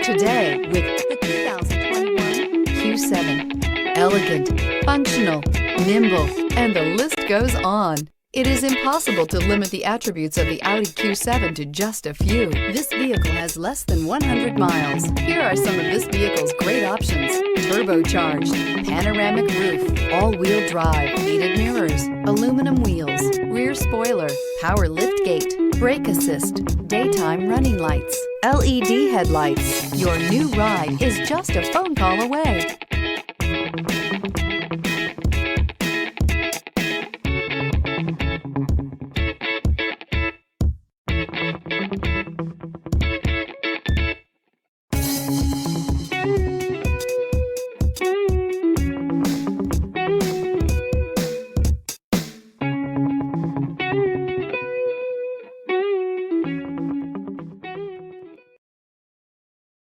today with the 2021 Q7. Elegant, functional, nimble, and the list goes on. It is impossible to limit the attributes of the Audi Q7 to just a few. This vehicle has less than 100 miles. Here are some of this vehicle's great options: turbocharged, panoramic roof, all-wheel drive, heated mirrors, aluminum wheels, rear spoiler, power liftgate, brake assist, daytime running lights, LED headlights. Your new ride is just a phone call away.